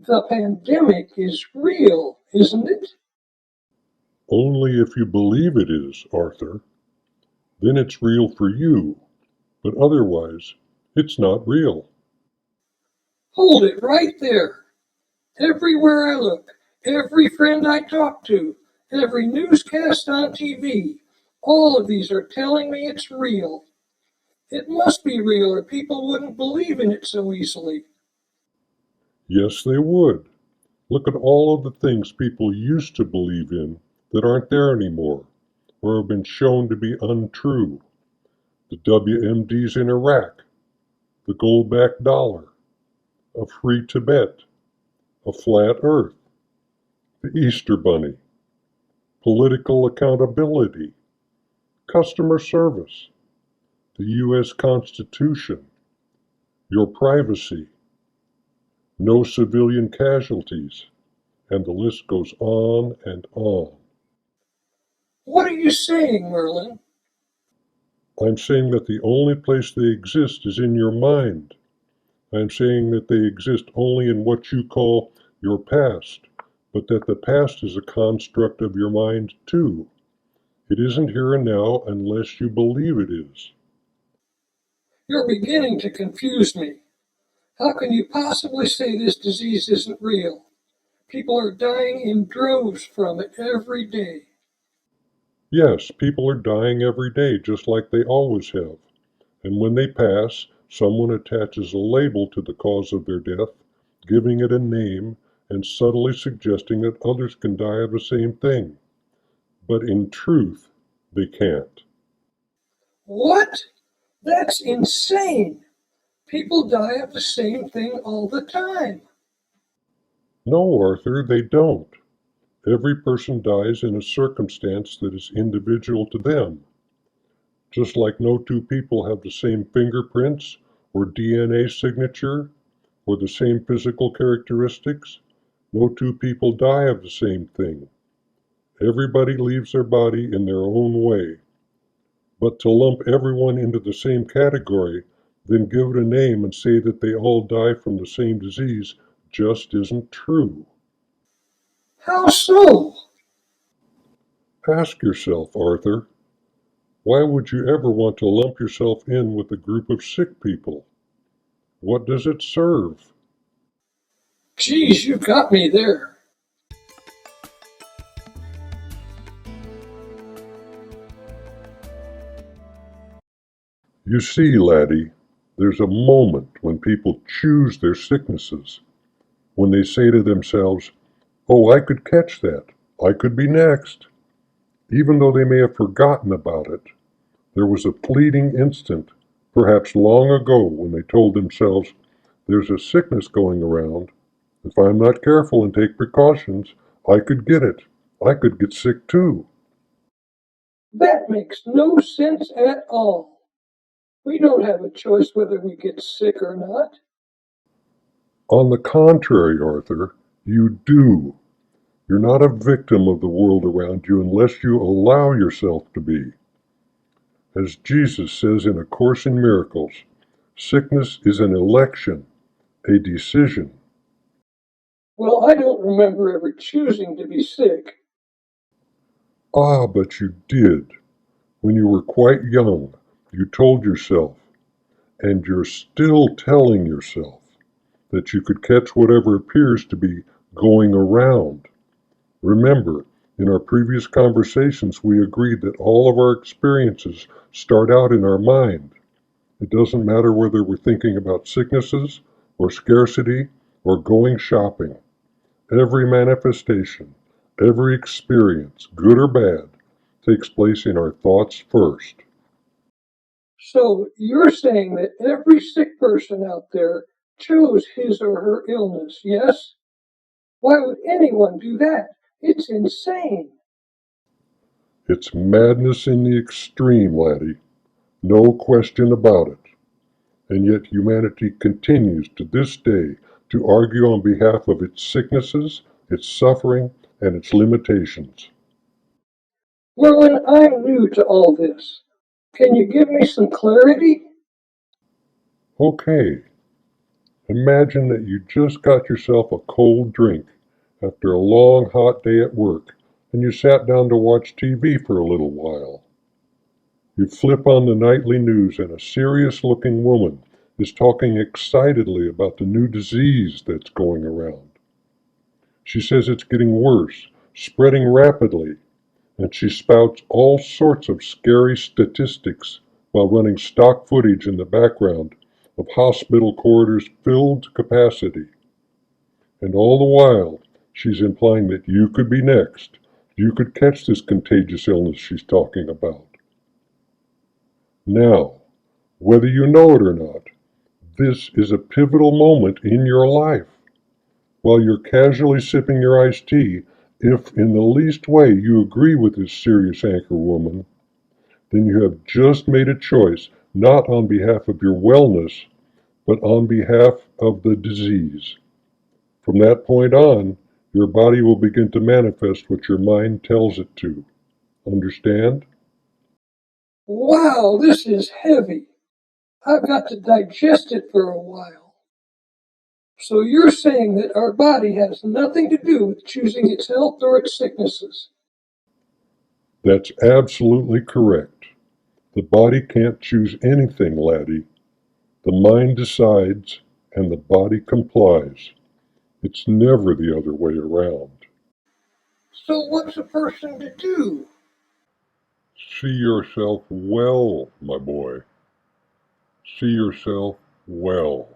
The pandemic is real, isn't it? Only if you believe it is, Arthur. Then it's real for you, but otherwise, it's not real. Hold it right there. Everywhere I look, every friend I talk to, every newscast on TV, all of these are telling me it's real. It must be real or people wouldn't believe in it so easily. Yes, they would. Look at all of the things people used to believe in that aren't there anymore, or have been shown to be untrue. The WMDs in Iraq, the gold-backed dollar, a free Tibet, a flat earth, the Easter Bunny, political accountability, customer service, the U.S. Constitution, your privacy, no civilian casualties, and the list goes on and on. What are you saying, Merlin? I'm saying that the only place they exist is in your mind. I'm saying that they exist only in what you call your past, but that the past is a construct of your mind too. It isn't here and now unless you believe it is. You're beginning to confuse me. How can you possibly say this disease isn't real? People are dying in droves from it every day. Yes, people are dying every day just like they always have. And when they pass, someone attaches a label to the cause of their death, giving it a name and subtly suggesting that others can die of the same thing. But in truth, they can't. What? That's insane. People die of the same thing all the time. No, Arthur, they don't. Every person dies in a circumstance that is individual to them. Just like no two people have the same fingerprints or DNA signature or the same physical characteristics, no two people die of the same thing. Everybody leaves their body in their own way. But to lump everyone into the same category, then give it a name and say that they all die from the same disease just isn't true. How so? Ask yourself, Arthur, why would you ever want to lump yourself in with a group of sick people? What does it serve? Geez, you got me there. You see, laddie, there's a moment when people choose their sicknesses, when they say to themselves, "Oh, I could catch that. I could be next." Even though they may have forgotten about it, there was a fleeting instant, perhaps long ago, when they told themselves, "There's a sickness going around. If I'm not careful and take precautions, I could get it. I could get sick too." That makes no sense at all. We don't have a choice whether we get sick or not. On the contrary, Arthur, you do. You're not a victim of the world around you unless you allow yourself to be. As Jesus says in A Course in Miracles, sickness is an election, a decision. Well, I don't remember ever choosing to be sick. Ah, but you did. When you were quite young, you told yourself, and you're still telling yourself, that you could catch whatever appears to be going around. Remember, in our previous conversations, we agreed that all of our experiences start out in our mind. It doesn't matter whether we're thinking about sicknesses or scarcity or going shopping. Every manifestation, every experience, good or bad, takes place in our thoughts first. So you're saying that every sick person out there chose his or her illness, yes? Why would anyone do that? It's insane. It's madness in the extreme, laddie. No question about it. And yet humanity continues to this day to argue on behalf of its sicknesses, its suffering, and its limitations. Merlin, I'm new to all this. Can you give me some clarity? Okay, Imagine that you just got yourself a cold drink after a long hot day at work and you sat down to watch TV for a little while. You flip on the nightly news and a serious-looking woman is talking excitedly about the new disease that's going around. She says it's getting worse, spreading rapidly, and she spouts all sorts of scary statistics while running stock footage in the background of hospital corridors filled to capacity. And all the while, she's implying that you could be next. You could catch this contagious illness she's talking about. Now, whether you know it or not, this is a pivotal moment in your life. While you're casually sipping your iced tea, if in the least way you agree with this serious anchor woman, then you have just made a choice not on behalf of your wellness, but on behalf of the disease. From that point on, your body will begin to manifest what your mind tells it to. Understand? Wow, this is heavy. I've got to digest it for a while. So you're saying that our body has nothing to do with choosing its health or its sicknesses? That's absolutely correct. The body can't choose anything, laddie. The mind decides, and the body complies. It's never the other way around. So what's a person to do? See yourself well, my boy. See yourself well.